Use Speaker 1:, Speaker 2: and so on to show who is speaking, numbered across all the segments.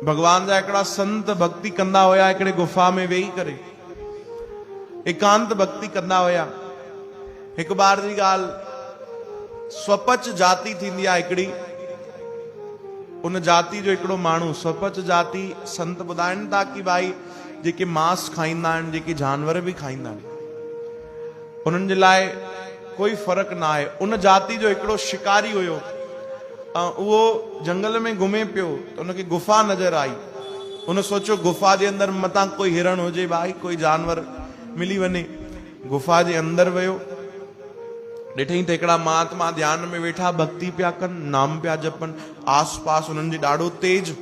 Speaker 1: भगवान जा हिकिड़ा संत भक्ति कंदा हुया हिकिड़े गुफा में वेही करे एकांत भक्ति कंदा हुया। हिकु बार जी ॻाल्हि, स्वपच जाति थींदी आहे हिकिड़ी, उन जाति जो हिकिड़ो माण्हू, स्वपच जाति संत ॿुधाइनि था कि भाई जेके मांस खाईंदा आहिनि, जेके जानवर बि खाईंदा आहिनि, उन्हनि जे लाइ कोई फर्क़ु न आहे। उन जाति जो हिकिड़ो शिकारी हुयो, उहो जंगल में घुमे पियो त उनखे गुफा नज़र आई। उन सोचियो गुफा जे अंदरि मतां कोई हिरण हुजे, भाई कोई जानवर मिली वञे। गुफा जे अंदरि वियो, ॾिठई त हिकिड़ा महात्मा ध्यान में वेठा भक्ति पिया कनि, नाम पिया जपनि। आस पास उन्हनि जे ॾाढो तेज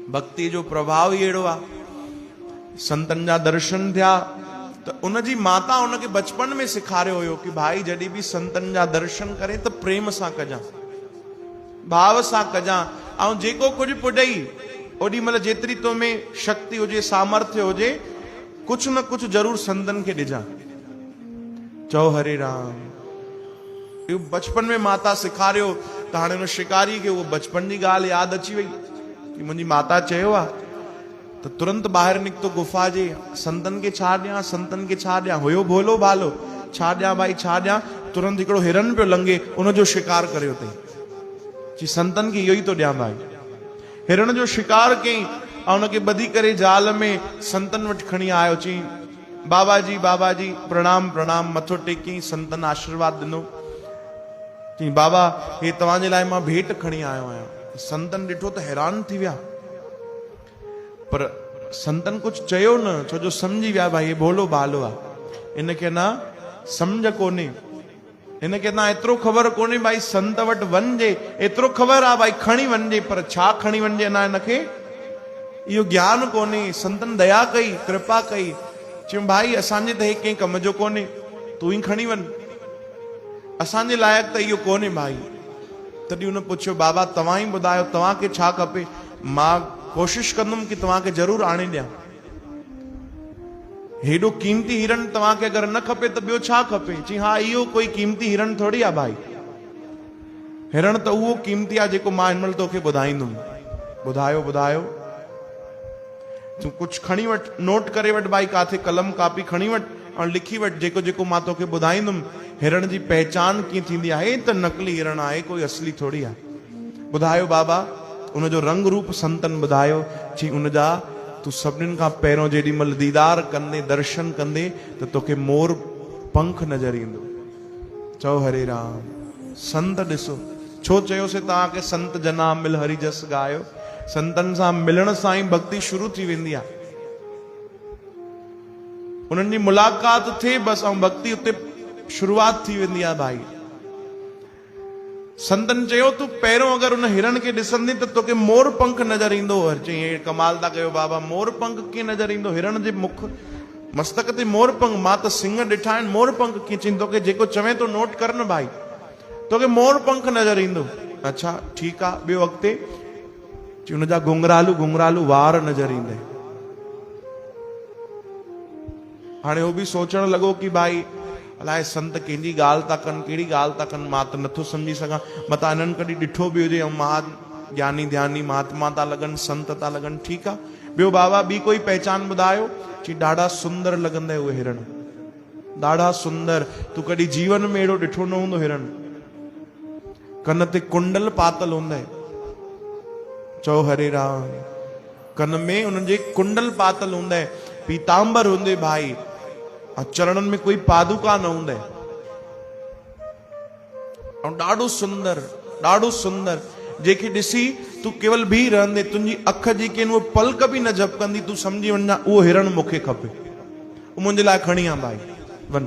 Speaker 1: भक्ति जो प्रभाव ई अहिड़ो आहे। संतनि जा दर्शन थिया त उनजी माता उनखे बचपन में सेखारियो हुयो कि भाई जॾहिं बि संतनि जा दर्शन करे त प्रेम सां कजां, भाव सां कजां, ऐं जेको कुझु पुॼई ओॾी महिल जेतिरी तो में शक्ति हुजे, सामर्थ्य हुजे, कुझु न कुझु जरूर संतनि खे ॾिजां। चओ हरे राम। इहो बचपन में माता सेखारियो त हाणे हुन शिकारी खे उहो बचपन जी ॻाल्हि यादि अची वई कि मुंहिंजी माता चयो आहे, त तुरंत ॿाहिरि निकितो गुफा जे। संतनि खे छा ॾियां, संतनि खे छा ॾियां, हुयो भोलो भालो, छा ॾियां भाई छा ॾियां। तुरंत हिकिड़ो हिरन पियो लंघे, उनजो शिकार करियो अथई, चई संतनि खे इहो ई थो ॾियां भाई। हिरण जो शिकार कयईं ऐं उनखे ॿधी करे जाल में संतनि वटि खणी आयो। चई बाबा जी प्रणाम प्रणाम, मथो टेकी। संतनि आशीर्वाद ॾिनो। चई बाबा हे तव्हांजे लाइ मां भेंट खणी आयो आहियां। संतनि ॾिठो त हैरान थी विया, पर संतनि कुझु चयो न, छो जो सम्झी विया भाई हे भोलो भालो आहे, इनखे न सम्झ कोन्हे, इनखे न एतिरो ख़बर कोन्हे भाई संत वटि वञिजे, एतिरो ख़बर आहे भाई खणी वञिजे, पर छा खणी वञिजे अञा हिनखे इहो ज्ञान कोन्हे। संतनि दया कई, कृपा कई, चयूं भाई असांजे त हे कंहिं कम जो कोन्हे, तूं ई खणी वञ, असांजे लाइक़ु त इहो कोन्हे भाई। तॾहिं हुन पुछियो बाबा तव्हां ई ॿुधायो तव्हांखे छा खपे, मां कोशिश कंदुमि कि तव्हांखे ज़रूर आणे ॾियां। हेॾो कीमती हिरण तव्हांखे अगरि न खपे त ॿियो छा खपे? चई हा इहो कोई कीमती हिरण थोड़ी आहे भाई, हिरण त उहो कीमती आहे जेको मां हिन महिल तोखे ॿुधाईंदुमि। ॿुधायो ॿुधायो। तूं कुझु खणी वठि, नोट करे वठि भाई, काथे कलम कापी खणी वठि ऐं लिखी वठि जेको जेको मां तोखे ॿुधाईंदुमि। हिरण जी पहचान कीअं थींदी आहे, त नकली हिरण आहे, कोई असली थोड़ी आहे। ॿुधायो बाबा। उनजो रंग रूप संतनि ॿुधायो। चई उनजा तूं सभिनीनि खां पहिरियों जेॾी महिल दीदार कंदे, दर्शन कंदे, त तोखे मोर पंख नज़र ईंदो। चओ हरे राम। संत ॾिसो, छो चयोसीं तव्हांखे संत जना मिल हरि जस गायो। संतनि सां मिलण सां ई भक्ति शुरू थी वेंदी आहे। उन्हनि जी मुलाक़ात थिए बसि ऐं भक्ति उते शुरूआत थी वेंदी आहे भाई। संतनि चयो तूं पहिरियों अगरि उन हिरण खे ॾिसंदी त तोखे मोर पंख नज़र ईंदो। चई हे कमाल था कयो बाबा, मोर पंख कीअं नज़र ईंदो? हिरण जे मुख मस्तक ते मोर पंख, मां त सिंह ॾिठा आहिनि, मोर पंख कीअं? चई तोखे जेको चवे तो नोट कर न भाई, तोखे मोर पंख नज़र ईंदो। अच्छा ठीकु आहे, ॿियो अॻिते? चई हुनजा घुंघरालू घुंघरालू वार नज़र ईंदे। हाणे उहो बि सोचणु लॻो कि भाई अलाए संत कंहिंजी ॻाल्हि था कनि, कहिड़ी ॻाल्हि था कनि, मां त नथो सम्झी सघां। मतां हिननि कॾहिं ॾिठो बि हुजे, ऐं महाज्ञानी ध्यानी महात्मा था लॻनि, संत था लॻनि, ठीकु आहे। ॿियो बाबा ॿी कोई पहचान ॿुधायो? चई ॾाढा सुंदर लॻंदा उहे हिरण, ॾाढा सुंदर, तूं कॾहिं जीवन में अहिड़ो ॾिठो न हूंदो हिरण। कन ते कुंडल पातल हूंदे। चओ हरे राम। कन में उन्हनि जे कुंडल पातल हूंदे, पीतांबर हूंदे भाई, चरणनि में कोई पादुका न हूंदे, ऐं ॾाढो सुंदर, ॾाढो सुंदर, जेके ॾिसी तूं केवल भी रहंदे तुंहिंजी अख जेके आहिनि उहे पलक बि न झपकंदी, तूं सम्झी वञा उहो हिरण मूंखे खपे, उहो मुंहिंजे लाइ खणी आ भाई, वञ।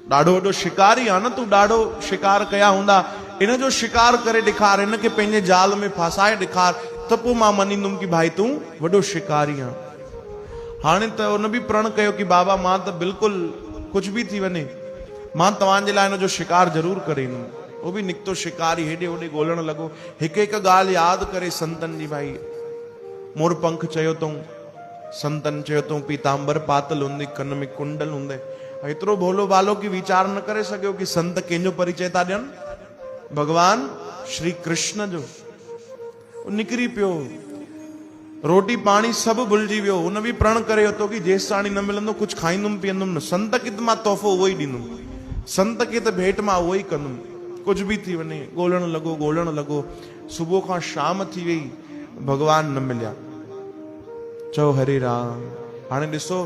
Speaker 1: ॾाढो वॾो शिकारी आहे न, तूं ॾाढो शिकार कया हूंदा, इन जो शिकार करे ॾेखार, हिनखे पंहिंजे जाल में फासाए ॾेखार, त पोइ मां मञींदुमि कि भाई तूं वॾो शिकारी आहे। हाणे त उन बि प्रण कयो कि बाबा मां त बिल्कुलु कुझु बि थी वञे, मां तव्हांजे लाइ हिन जो शिकार ज़रूर करे ईंदुमि। उहो बि निकितो शिकारी, हेॾे होॾे ॻोल्हण लॻो, हिकु हिकु ॻाल्हि यादि करे संतनि जी, भाई मोर पंख चयो अथऊं, संतनि चयो अथऊं पीतांबर पातल हूंदी, कन में कुंडल हूंदे। एतिरो भोलो भालो कि वीचार न करे सघियो कि संत कंहिंजो परिचय था ॾियनि, भगवान श्री कृष्ण जो। निकिरी पियो, रोटी पाणी सभु भुलिजी वियो। उन बि प्रण करे वरितो कि जेसि ताणी न मिलंदो कुझु खाईंदुमि पीअंदुमि न, संत खे त मां तोहफ़ो उहो ई ॾींदुमि, संत खे त भेंट मां उहो ई कंदुमि। कुझु बि थी वञे, ॻोल्हण लॻो। सुबुह खां शाम थी वई, भगवान न मिलिया। चओ हरे राम। हाणे ॾिसो,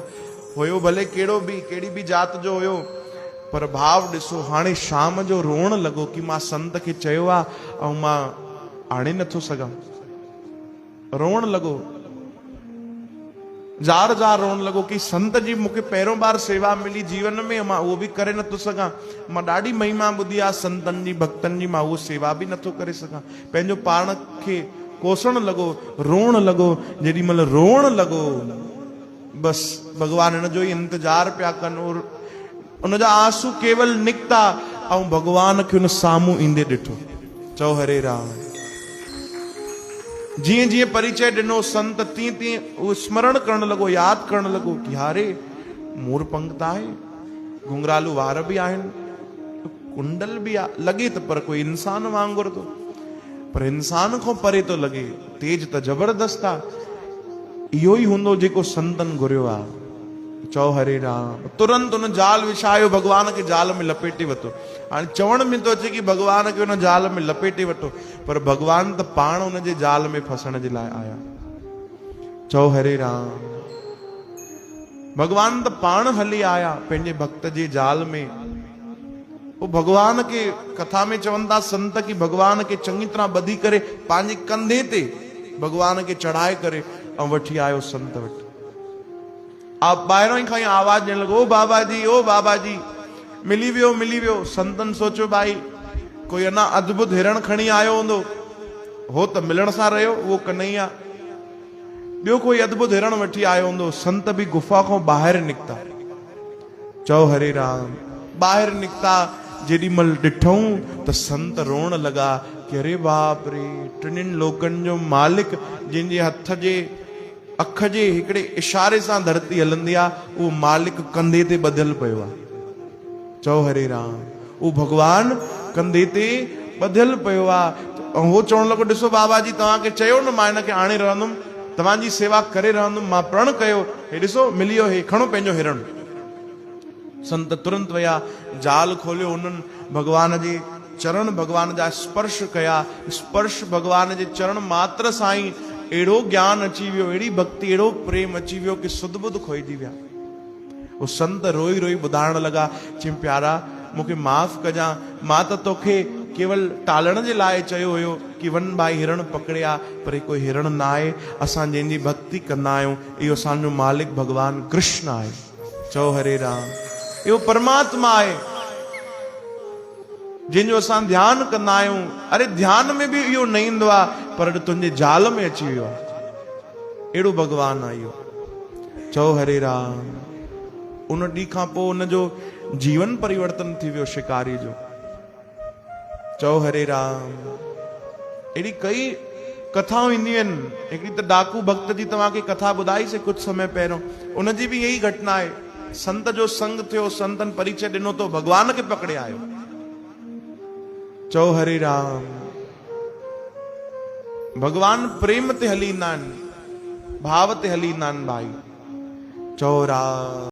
Speaker 1: हुयो भले कहिड़ी बि जात जो हुयो, पर भाव ॾिसो। हाणे शाम जो रोअण लॻो कि मां संत खे चयो आहे ऐं मां आणे नथो सघां। रोअण लॻो, जार रोअण लॻो कि संत जी मूंखे पहिरियों बार सेवा मिली जीवन में, मां उहो बि करे नथो सघां। मां ॾाढी महिमा ॿुधी आहे संतनि जी, भक्तनि जी, मां उहो सेवा बि नथो करे सघां। पंहिंजो पाण खे कोसण लॻो, रोअण लॻो। जेॾी महिल रोअण लॻो, बसि भॻवान हिन जो ई इंतजार पिया कनि। और उनजा आंसू केवल निकिता ऐं भॻवान खे उन साम्हूं ईंदे ॾिठो। चओ हरे राम। जीअं जीअं परिचय ॾिनो संत, तीअं तीअं उहो स्मरण करण लॻो, यादि करण लॻो कि हारे मोर पंख त आहे, घुंघरालू वार बि आहिनि, कुंडल बि आहे, लॻे त पर कोई इंसान वांगुरु थो, पर इंसान खां परे थो लॻे, तेज त जबरदस्त आहे। इहो ई हूंदो जेको संतन घुरियो आहे। चओ हरे राम। तुरंत उन जाल विछायो, भगवान खे जाल में लपेटे वरितो। हाणे चवण में थो अचे कि भगवान खे उन जाल में लपेटे वठो, पर भगवान त पाण उन जे जाल में फसण जे लाइ आया। चओ हरे राम। भगवान त पाण हली आया पंहिंजे भक्त जे जाल में। वो भगवान के कथा में चवनि था संत कि भगवान के चङी तरह ॿधी करे पंहिंजे कंधे ते भगवान के चढ़ाए करे ऐं वठी आयो संत वटि। आप ॿाहिरों ई खां आवाज ॾियण लॻो, ओ बाबा जी, ओ बाबा जी, मिली वियो। संतन सोचियो भाई कोई अञा अद्भुत हिरण खणी आयो हूंदो, हो त मिलण सां रहियो, उहो कन्हैया। ॿियो कोई अद्भुत हिरण वठी आयो हूंदो। संत बि गुफ़ा खां ॿाहिरि निकिता। चओ हरे राम। ॿाहिरि निकिता, जेॾी महिल ॾिठऊं त संत रोअण लॻा कि अरे बाप रे, टिनिनि लोकनि जो मालिक, जंहिंजे हथ जे अख जे हिकिड़े इशारे सां धरती हलंदी आहे, उहो मालिक कंधे ते ॿधियल पियो आहे। चओ हरे राम। उहो भगवान कंधे ते ॿधियल पियो आहे। ऐं उहो चवण लॻो, ॾिसो बाबा जी, तव्हांखे चयो न मां हिनखे आणे रहंदुमि, तव्हांजी सेवा करे रहंदुमि, मां प्रण कयो, हे ॾिसो मिली वियो, हे खणो पंहिंजो हिरण। संत तुरंत विया, जाल खोलियो, उन्हनि भगवान जे चरण, भगवान जा स्पर्श कया। स्पर्श भगवान जे चरण मात्र सां ई अहिड़ो ज्ञान अची वियो, अहिड़ी भक्ति, अहिड़ो प्रेम अची वियो कि सुध बुध खोइजी विया। वो संत रोई रोई ॿुधाइण लॻा, चई प्यारा मूंखे माफ़ कजां, मां त तोखे केवल टालण जे लाइ चयो हुयो कि वन भाई हिरण पकड़े आ, पर ही कोई हिरण न आहे। असां जंहिंजी भक्ति कंदा आहियूं, इहो असांजो मालिक भगवान कृष्ण आहे। चओ हरे राम। इहो परमात्मा आहे जंहिंजो असां ध्यानु कंदा आहियूं। अरे ध्यान में बि इहो न ईंदो आहे, पर तुंहिंजे जाल में अची वियो आहे। अहिड़ो भगवान आहे इहो। चओ हरे राम। उन ॾींहं खां पोइ उनजो जीवन परिवर्तन थी वियो शिकारी जो। चओ हरे राम। अहिड़ी कई कथाऊं ईंदियूं आहिनि। हिकिड़ी त डाकू भक्त जी तव्हांखे कथा ॿुधाईसीं कुझु समय पहिरियों, उनजी बि यही घटना आहे। संत जो संग थियो, संतन परिचय ॾिनो तो भगवान खे पकड़े आयो। चओ हरे राम। भगवान प्रेम ते हली ईंदा आहिनि, भाव ते हली ईंदा आहिनि भाई। चओ राम।